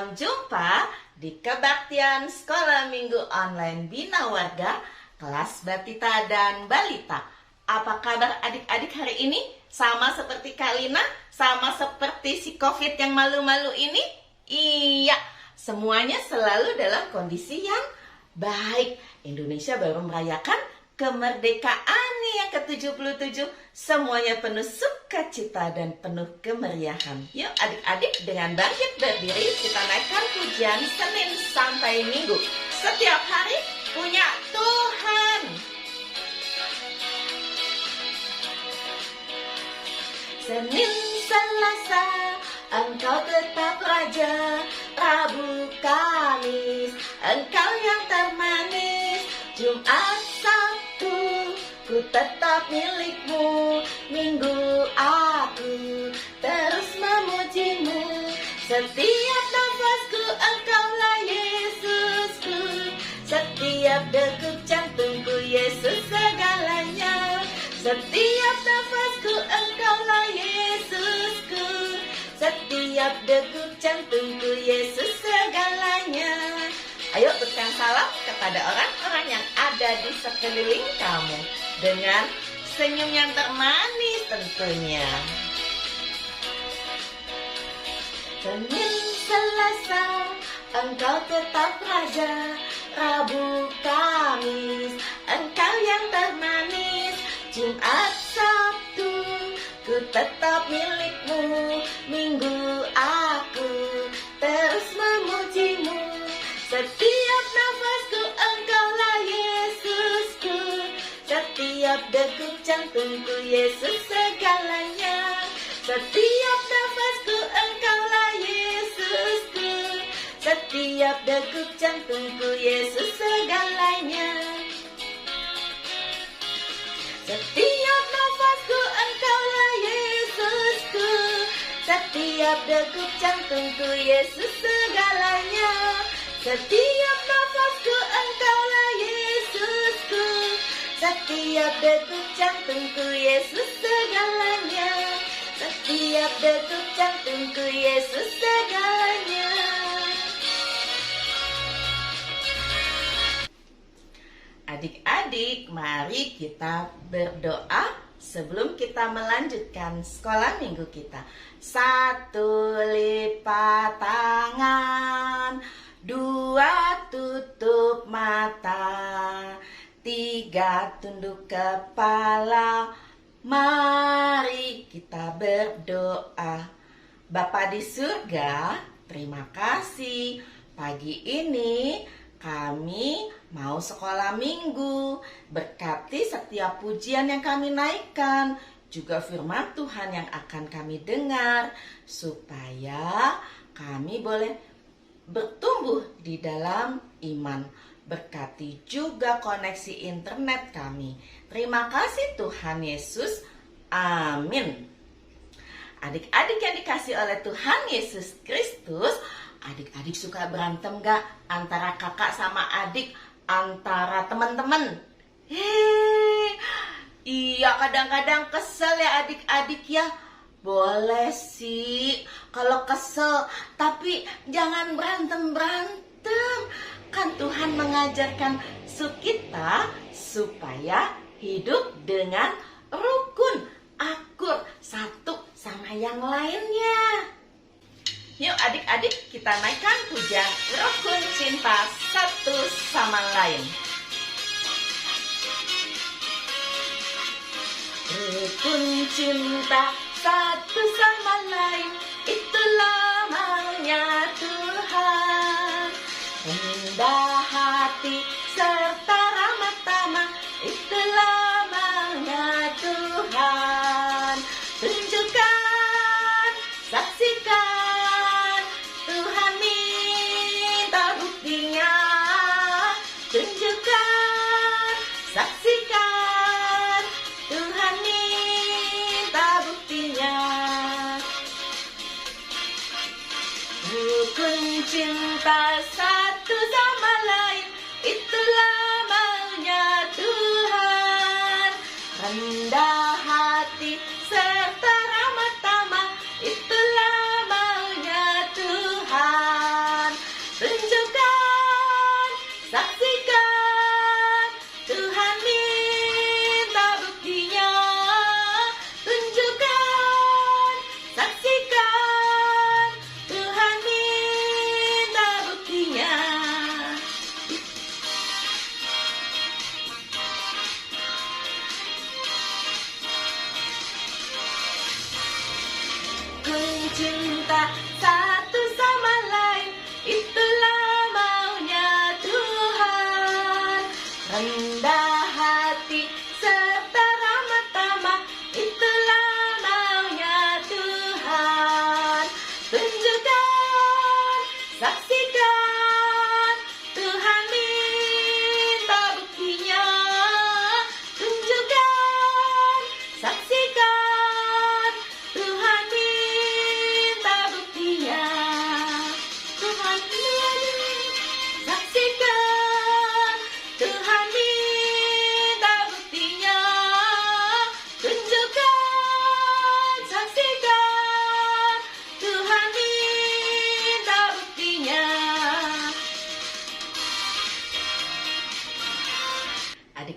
Salam jumpa di kebaktian Sekolah Minggu Online Bina Warga kelas Batita dan Balita. Apa kabar adik-adik hari ini? Sama seperti Kak Lina? Sama seperti si COVID yang malu-malu ini? Iya, semuanya selalu dalam kondisi yang baik. Indonesia baru merayakan kemerdekaan yang ke-77. Semuanya penuh sukacita dan penuh kemeriahan. Yuk adik-adik, dengan bangkit berdiri kita naikkan pujian Senin sampai Minggu. Setiap hari punya Tuhan. Senin, Selasa, Engkau tetap Raja. Rabu, Kamis, Engkau yang termanis. Jumat, Sabtu, ku tetap milikmu. Minggu aku terus memujimu. Setiap nafasku engkaulah Yesusku. Setiap degup jantungku Yesus segalanya. Setiap nafasku engkaulah Yesusku. Setiap degup jantungku Yesus segalanya. Ayo berikan salam kepada orang-orang yang ada di sekeliling kamu dengan senyum yang termanis tentunya. Senin, Selasa, Engkau tetap Raja. Rabu, Kamis, Engkau yang termanis. Jumat, Sabtu, ku tetap milikmu. Minggu aku terus memujimu. Setiap nafasku engkaulah Yesusku. Setiap degup jantungku Yesus segalanya. Setiap nafasku engkaulah Yesusku. Setiap degup jantungku Yesus segalanya. Setiap nafasku engkaulah Yesusku. Setiap degup jantungku Yesus segalanya. Setiap nafasku engkaulah Yesusku. Setiap degup jantungku Yesus segalanya. Setiap degup jantungku Yesus segalanya. Adik-adik, mari kita berdoa sebelum kita melanjutkan sekolah minggu kita. 1, lipat tangan. 2, tutup mata. 3, tunduk kepala. Mari kita berdoa. Bapa di surga, terima kasih. Pagi ini kami mau sekolah minggu. Berkati setiap pujian yang kami naikkan, juga firman Tuhan yang akan kami dengar, supaya kami boleh bertumbuh di dalam iman. Berkati juga koneksi internet kami. Terima kasih Tuhan Yesus. Amin. Adik-adik yang dikasih oleh Tuhan Yesus Kristus, adik-adik suka berantem gak antara kakak sama adik, antara teman-teman? Iya, kadang-kadang kesel ya adik-adik ya. Boleh sih kalau kesel, tapi jangan berantem-berantem. Kan Tuhan mengajarkan kita supaya hidup dengan rukun, akur, satu sama yang lainnya. Yuk adik-adik, kita naikkan pujian rukun cinta satu sama lain. Rukun cinta satu sama lain, itulah maunya Tuhan. Rendah hati serta ramah tamah, itulah maunya Tuhan. Tunjukkan, saksikan, Tuhan minta buktinya. Tunjukkan, saksikan, Tuhan minta buktinya. Rukun cinta satu sama lain, itulah maunya Tuhan. Rendah hati serta ramah tamah, itulah maunya Tuhan.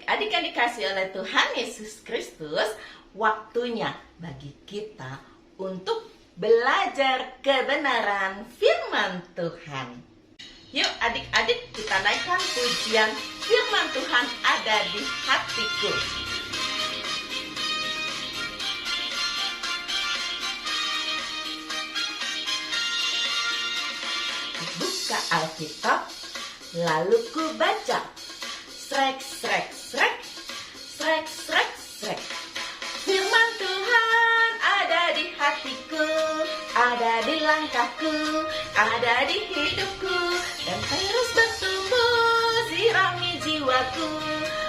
Adik-adik yang dikasih oleh Tuhan Yesus Kristus, waktunya bagi kita untuk belajar kebenaran firman Tuhan. Yuk adik-adik, kita naikkan pujian firman Tuhan ada di hatiku. Buka Alkitab, lalu ku baca. Srek, srek, srek, srek, srek, srek. Firman Tuhan ada di hatiku, ada di langkahku, ada di hidupku, dan terus bertumbuh, sirami jiwaku.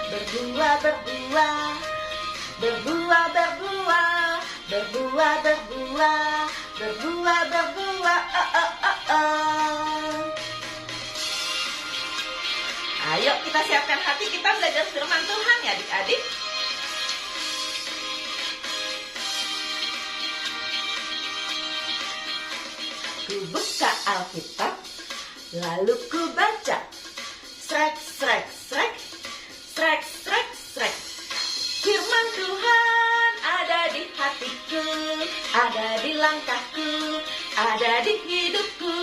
Berbuah, berbuah, berbuah, berbuah, berbuah, berbuah, berbuah, berbuah, Ayo kita siapkan hati, kita belajar firman Tuhan ya adik-adik. Ku buka Alkitab, lalu ku baca. Srek, srek, srek, srek, srek, srek. Firman Tuhan ada di hatiku, ada di langkahku, ada di hidupku,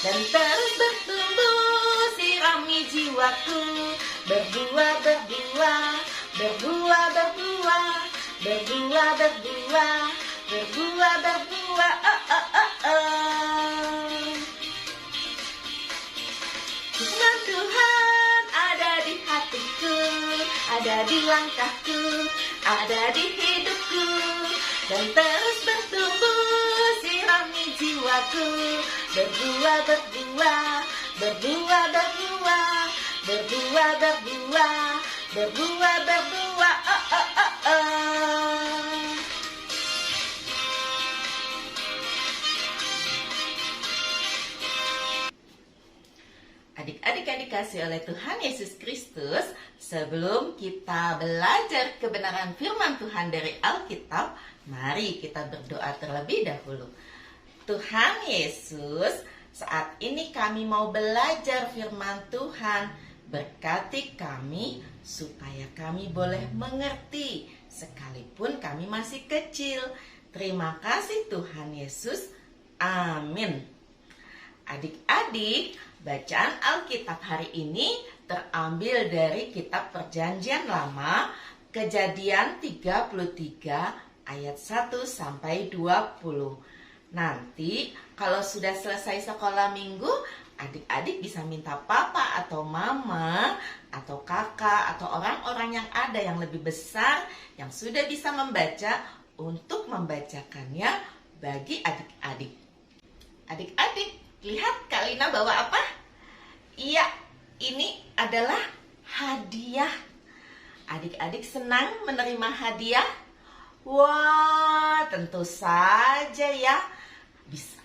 dan terus bertumbuh, sirami jiwaku. Berbuah, berbuah, berbuah, berbuah, berbuah, berbuah, berbuah, berbuah, Firman Tuhan ada di hatiku, ada di langkahku, ada di hidupku, dan terus bertumbuh, sirami jiwaku. Berbuah, berbuah, berbuah, berbuah, berbuah, berbuah, berbuah, berbuah, Adik-adik yang dikasih oleh Tuhan Yesus Kristus, sebelum kita belajar kebenaran firman Tuhan dari Alkitab, mari kita berdoa terlebih dahulu. Tuhan Yesus, saat ini kami mau belajar firman Tuhan. Berkati kami supaya kami boleh mengerti sekalipun kami masih kecil. Terima kasih Tuhan Yesus. Amin. Adik-adik, bacaan Alkitab hari ini terambil dari kitab Perjanjian Lama, Kejadian 33 ayat 1 sampai 20. Nanti kalau sudah selesai sekolah minggu, adik-adik bisa minta papa atau mama atau kakak atau orang-orang yang ada yang lebih besar yang sudah bisa membaca untuk membacakannya bagi adik-adik. Adik-adik, lihat Kak Lina bawa apa? Iya, ini adalah hadiah. Adik-adik senang menerima hadiah? Wah, tentu saja ya.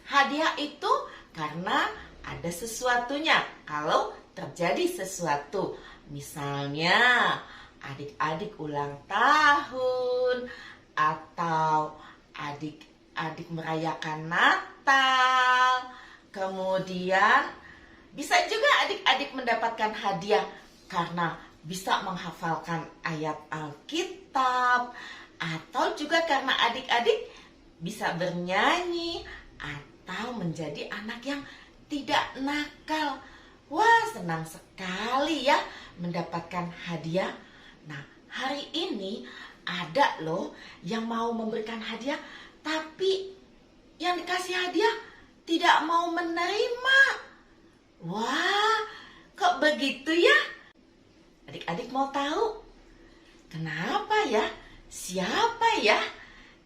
Hadiah itu karena ada sesuatunya. Kalau terjadi sesuatu, misalnya adik-adik ulang tahun, atau adik-adik merayakan Natal, kemudian bisa juga adik-adik mendapatkan hadiah karena bisa menghafalkan ayat Alkitab, atau juga karena adik-adik bisa bernyanyi atau menjadi anak yang tidak nakal. Wah, senang sekali ya mendapatkan hadiah. Nah, hari ini ada loh yang mau memberikan hadiah, tapi yang dikasih hadiah tidak mau menerima. Wah, kok begitu ya? Adik-adik mau tahu kenapa ya? Siapa ya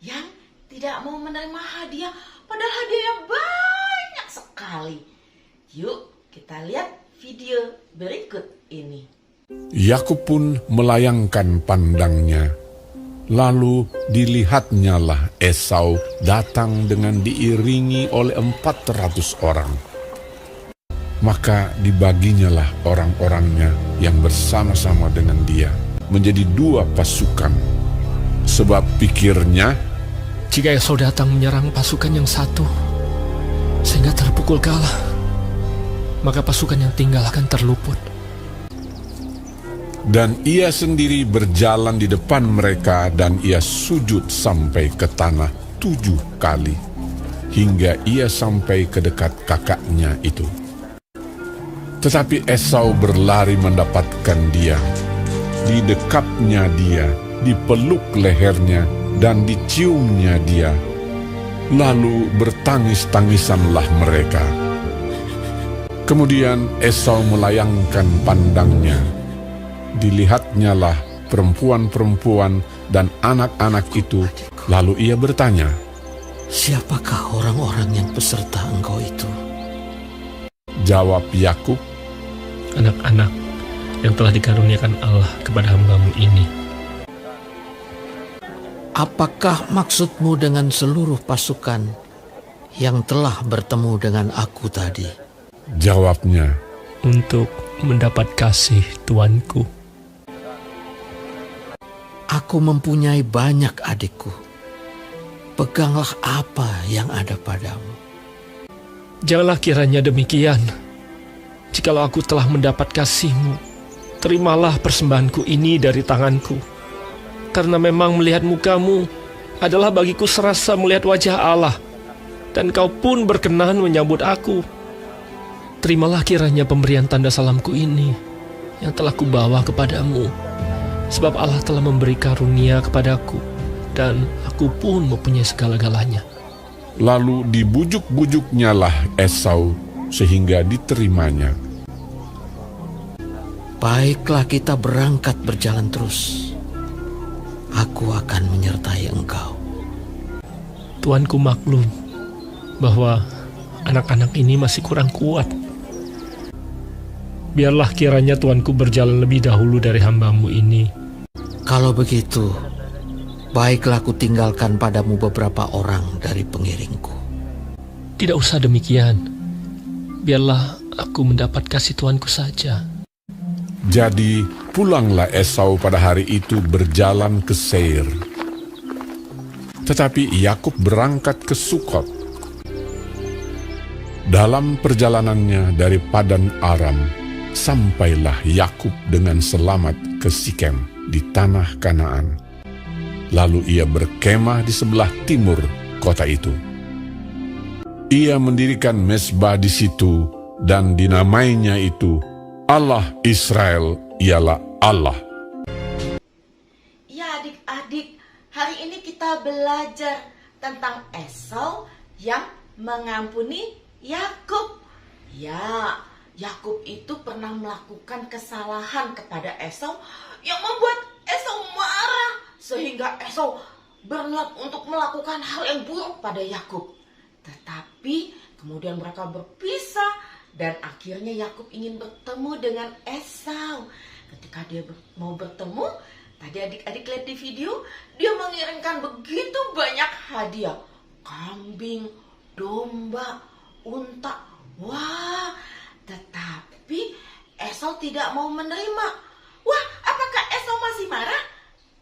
yang tidak mau menerima hadiah? Padahal hadiahnya banyak sekali. Yuk kita lihat video berikut ini. Yakub pun melayangkan pandangnya. Lalu dilihatnyalah Esau datang dengan diiringi oleh 400 orang. Maka dibaginyalah orang-orangnya yang bersama-sama dengan dia menjadi 2 pasukan. Sebab pikirnya, jika Esau datang menyerang pasukan yang satu, sehingga terpukul kalah, maka pasukan yang tinggal akan terluput. Dan ia sendiri berjalan di depan mereka dan ia sujud sampai ke tanah 7 kali, hingga ia sampai ke dekat kakaknya itu. Tetapi Esau berlari mendapatkan dia, didekapnya dia, dipeluk lehernya, dan diciumnya dia. Lalu bertangis-tangisanlah mereka. Kemudian Esau melayangkan pandangnya. Dilihatnyalah perempuan-perempuan dan anak-anak itu, lalu ia bertanya, "Siapakah orang-orang yang peserta engkau itu?" Jawab Yakub, Anak-anak yang telah dikaruniakan Allah kepada hamba-Mu ini. "Apakah maksudmu dengan seluruh pasukan yang telah bertemu dengan aku tadi?" Jawabnya, Untuk mendapat kasih Tuanku. "Aku mempunyai banyak adikku. Peganglah apa yang ada padamu." Janganlah kiranya demikian. Jikalau aku telah mendapat kasih-Mu, terimalah persembahanku ini dari tanganku. Karena memang melihat muka-Mu adalah bagiku serasa melihat wajah Allah, dan Kau pun berkenan menyambut aku. Terimalah kiranya pemberian tanda salamku ini yang telah kubawa kepadamu, sebab Allah telah memberi karunia kepadaku, dan aku pun mempunyai segala-galanya. lalu dibujuk-bujuknyalah Esau sehingga diterimanya. "Baiklah, kita berangkat berjalan terus. Aku akan menyertai engkau." Tuanku maklum bahwa anak-anak ini masih kurang kuat. Biarlah kiranya Tuanku berjalan lebih dahulu dari hamba-Mu ini. "Kalau begitu, baiklah ku tinggalkan padamu beberapa orang dari pengiringku." Tidak usah demikian. Biarlah aku mendapat kasih Tuanku saja. Jadi pulanglah Esau pada hari itu berjalan ke Seir. Tetapi Yakub berangkat ke Sukot. Dalam perjalanannya dari Padan Aram, sampailah Yakub dengan selamat ke Sikem di tanah Kanaan. Lalu ia berkemah di sebelah timur kota itu. Ia mendirikan mezbah di situ dan dinamainya itu Allah Israel ialah Allah. Ya adik-adik, hari ini kita belajar tentang Esau yang mengampuni Yakub. Ya, Yakub itu pernah melakukan kesalahan kepada Esau yang membuat Esau marah, sehingga Esau berniat untuk melakukan hal yang buruk pada Yakub. Tetapi kemudian mereka berpisah dan akhirnya Yakub ingin bertemu dengan Esau. Ketika dia mau bertemu, tadi adik-adik lihat di video, dia mengirimkan begitu banyak hadiah. Kambing, domba, unta. Wah, tetapi Esau tidak mau menerima. Wah, apakah Esau masih marah?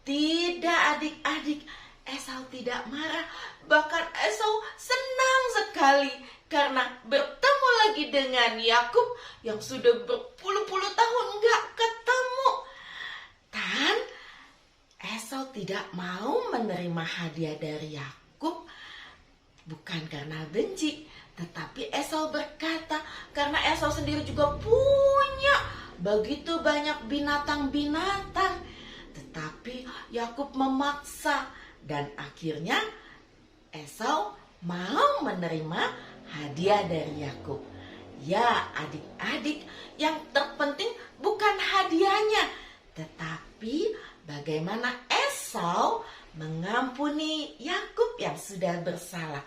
Tidak adik-adik, Esau tidak marah. Bahkan Esau senang sekali karena bertemu lagi dengan Yakub yang sudah berpuluh-puluh tahun nggak ketemu. Dan Esau tidak mau menerima hadiah dari Yakub bukan karena benci, tetapi Esau berkata karena Esau sendiri juga punya begitu banyak binatang-binatang. Tetapi Yakub memaksa dan akhirnya Esau mau menerima hadiah dari Yakub. Ya adik-adik, yang terpenting bukan hadiahnya, tetapi bagaimana Esau mengampuni Yakub yang sudah bersalah.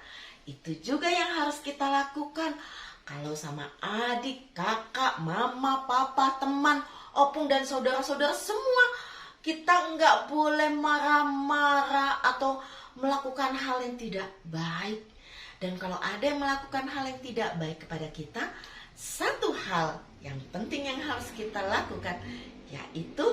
Itu juga yang harus kita lakukan. Kalau sama adik, kakak, mama, papa, teman, opung dan saudara-saudara semua, kita nggak boleh marah-marah atau melakukan hal yang tidak baik. Dan kalau ada yang melakukan hal yang tidak baik kepada kita, satu hal yang penting yang harus kita lakukan, yaitu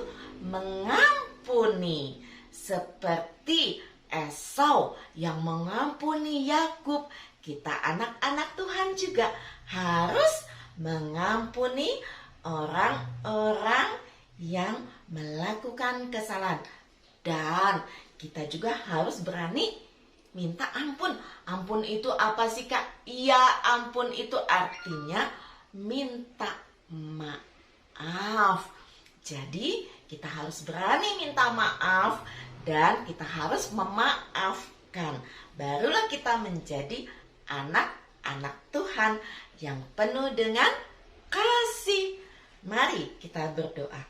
mengampuni. Seperti Esau yang mengampuni Yakub, kita anak-anak Tuhan juga harus mengampuni orang-orang yang melakukan kesalahan. Dan kita juga harus berani minta ampun. Ampun itu apa sih, Kak? Iya, ampun itu artinya minta maaf. Jadi kita harus berani minta maaf dan kita harus memaafkan. Barulah kita menjadi anak-anak Tuhan yang penuh dengan kasih. Mari kita berdoa.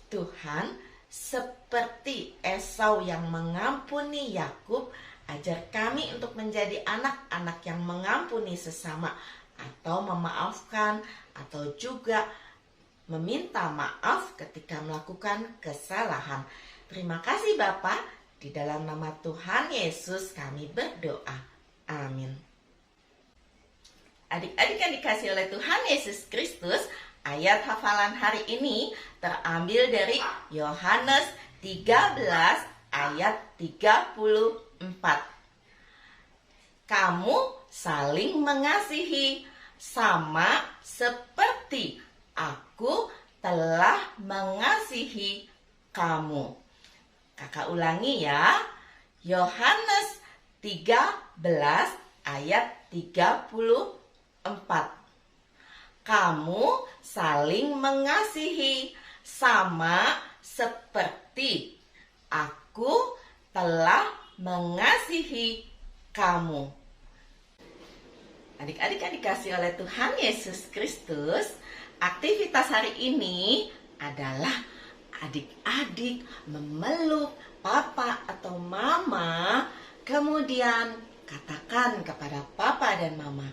Tuhan, seperti Esau yang mengampuni Yakub, ajar kami untuk menjadi anak-anak yang mengampuni sesama, atau memaafkan, atau juga meminta maaf ketika melakukan kesalahan. Terima kasih Bapa, di dalam nama Tuhan Yesus kami berdoa. Amin. Adik-adik yang dikasihi oleh Tuhan Yesus Kristus, ayat hafalan hari ini terambil dari Yohanes 13 ayat 34. Kamu saling mengasihi sama seperti Aku telah mengasihi kamu. Kakak ulangi ya. Yohanes 13 ayat 34. Kamu saling mengasihi sama seperti Aku telah mengasihi kamu. Adik-adik yang dikasihi oleh Tuhan Yesus Kristus, aktivitas hari ini adalah adik-adik memeluk papa atau mama, kemudian katakan kepada papa dan mama,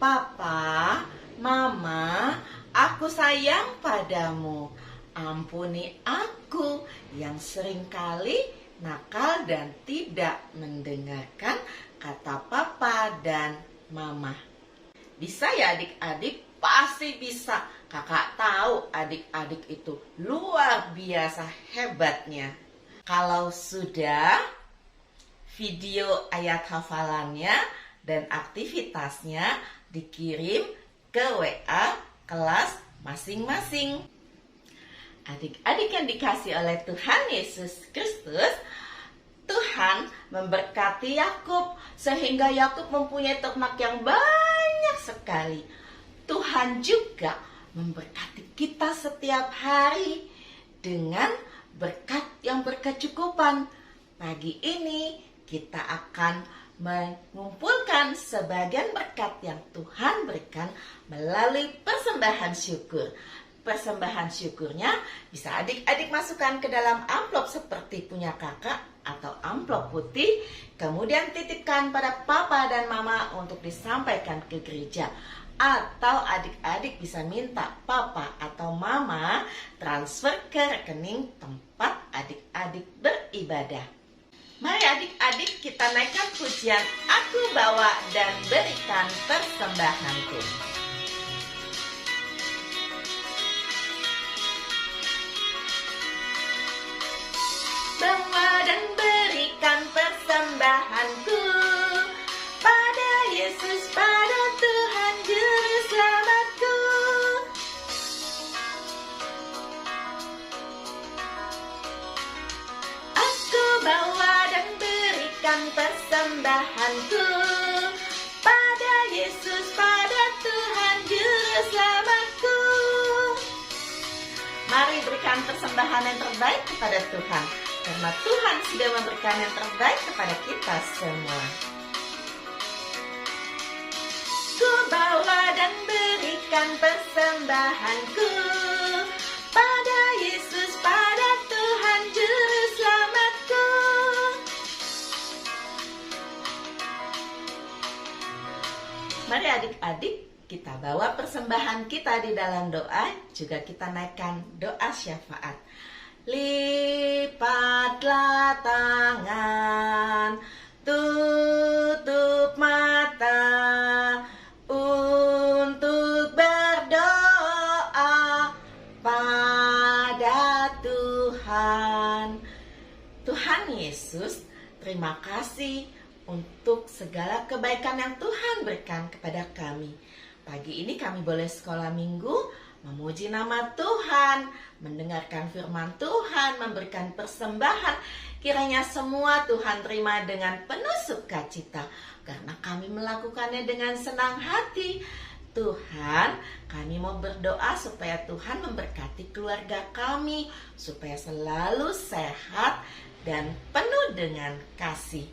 "Papa, Mama, aku sayang padamu. Ampuni aku yang seringkali nakal dan tidak mendengarkan kata papa dan mama." Bisa ya adik-adik? Pasti bisa. Kakak tahu adik-adik itu luar biasa hebatnya. Kalau sudah, video ayat hafalannya dan aktivitasnya dikirim ke WA kelas masing-masing. Adik-adik yang dikasihi oleh Tuhan Yesus Kristus, Tuhan memberkati Yakub sehingga Yakub mempunyai ternak yang banyak sekali. Tuhan juga memberkati kita setiap hari dengan berkat yang berkecukupan. Pagi ini kita akan mengumpulkan sebagian berkat yang Tuhan berikan melalui persembahan syukur. Persembahan syukurnya bisa adik-adik masukkan ke dalam amplop seperti punya kakak atau amplop putih, kemudian titipkan pada papa dan mama untuk disampaikan ke gereja. Atau adik-adik bisa minta papa atau mama transfer ke rekening tempat adik-adik beribadah. Mari adik-adik kita naikkan pujian "Aku bawa dan berikan persembahanku". Bawa dan berikan persembahanku pada Yesus, pada Tuhan Juru Selamatku. Aku bawa dan berikan persembahanku pada Yesus, pada Tuhan Juru Selamatku. Mari berikan persembahan yang terbaik kepada Tuhan, karena Tuhan sudah memberikan yang terbaik kepada kita semua. Ku bawa dan berikan persembahanku pada Yesus, pada Tuhan Juru Selamatku. Mari adik-adik kita bawa persembahan kita di dalam doa, juga kita naikkan doa syafaat. Lipatlah tangan, tutup mata untuk berdoa pada Tuhan. Tuhan Yesus, terima kasih untuk segala kebaikan yang Tuhan berikan kepada kami. Pagi ini kami boleh sekolah minggu, memuji nama Tuhan, mendengarkan firman Tuhan, memberikan persembahan. Kiranya semua Tuhan terima dengan penuh sukacita, karena kami melakukannya dengan senang hati. Tuhan, kami mau berdoa supaya Tuhan memberkati keluarga kami, supaya selalu sehat dan penuh dengan kasih.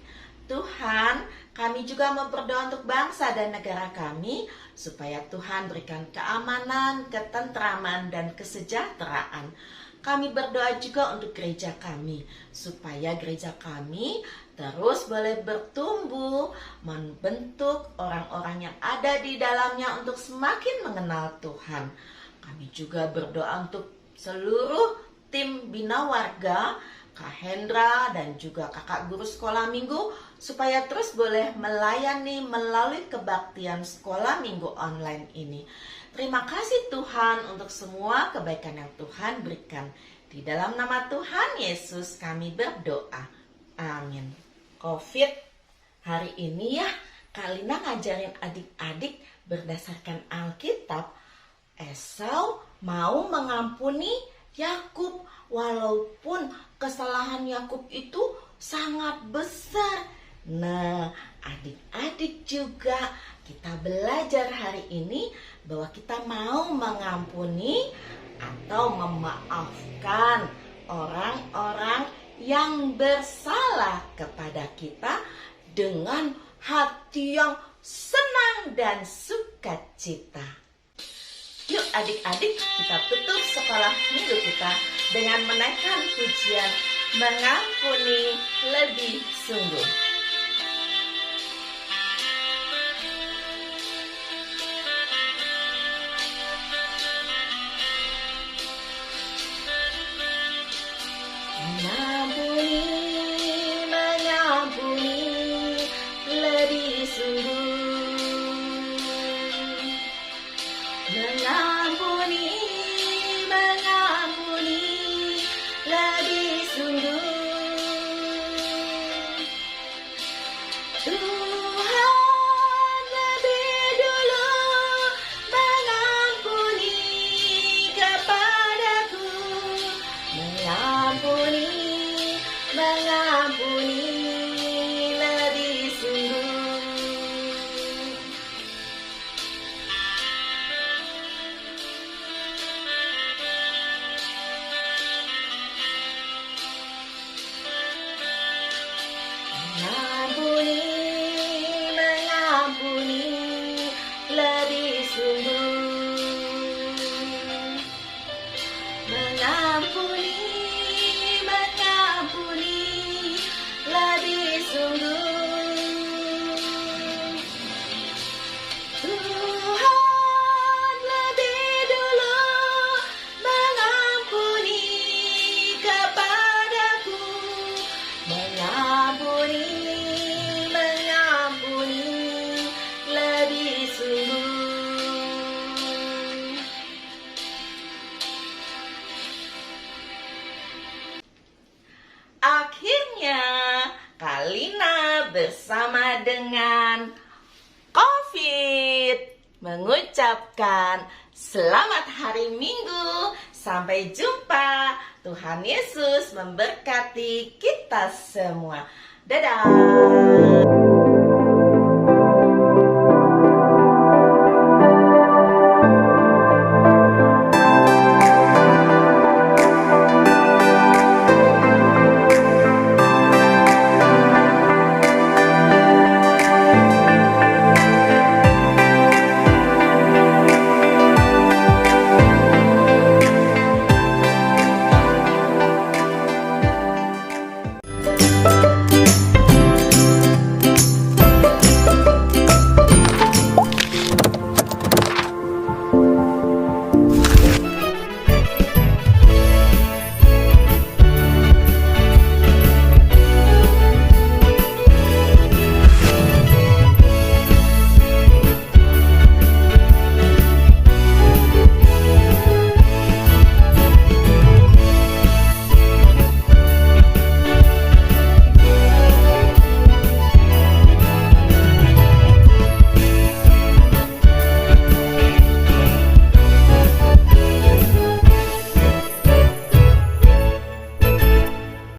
Tuhan, kami juga mau berdoa untuk bangsa dan negara kami, supaya Tuhan berikan keamanan, ketentraman, dan kesejahteraan. Kami berdoa juga untuk gereja kami, supaya gereja kami terus boleh bertumbuh, membentuk orang-orang yang ada di dalamnya untuk semakin mengenal Tuhan. Kami juga berdoa untuk seluruh tim Bina Warga, Kak Hendra dan juga kakak guru sekolah minggu, supaya terus boleh melayani melalui kebaktian sekolah minggu online ini. Terima kasih Tuhan untuk semua kebaikan yang Tuhan berikan. Di dalam nama Tuhan Yesus kami berdoa. Amin. COVID hari ini ya, Kak Lina ngajarin adik-adik berdasarkan Alkitab. Esau mau mengampuni Yakub, walaupun kesalahan Yakub itu sangat besar. Nah, adik-adik juga kita belajar hari ini bahwa kita mau mengampuni atau memaafkan orang-orang yang bersalah kepada kita dengan hati yang senang dan sukacita. Yuk adik-adik, kita tutup sekolah minggu kita dengan menaikkan pujian mengampuni lebih sungguh. Mengampuni lebih sungguh. Mengampuni lebih sungguh. Tuhan lebih dulu mengampuni kepadaku. Mengampuni lebih sungguh. Mengampuni lebih sungguh. Mengampuni lebih sungguh. Tuhan lebih dulu mengampuni kepadaku. Mengampuni lebih sungguh. Akhirnya Kak Lina bersama dengan COVID mengucapkan selamat hari Minggu. Sampai jumpa. Tuhan Yesus memberkati kita semua. Dadah.